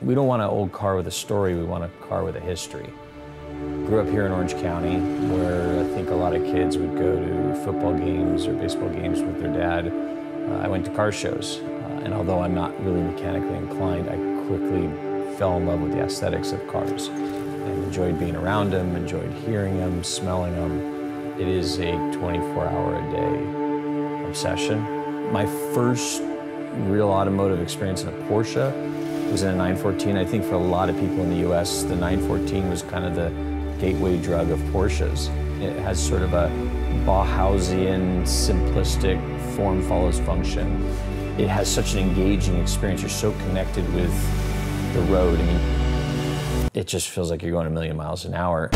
We don't want an old car with a story, we want a car with a history. Grew up here in Orange County, where I think a lot of kids would go to football games or baseball games with their dad. I went to car shows, and although I'm not really mechanically inclined, I quickly fell in love with the aesthetics of cars and enjoyed being around them, enjoyed hearing them, smelling them. It is a 24-hour-a-day obsession. My first real automotive experience in a Porsche was in a 914. I think for a lot of people in the US, the 914 was kind of the gateway drug of Porsches. It has sort of a Bauhausian, simplistic form follows function. It has such an engaging experience. You're so connected with the road. I mean, it just feels like you're going a million miles an hour.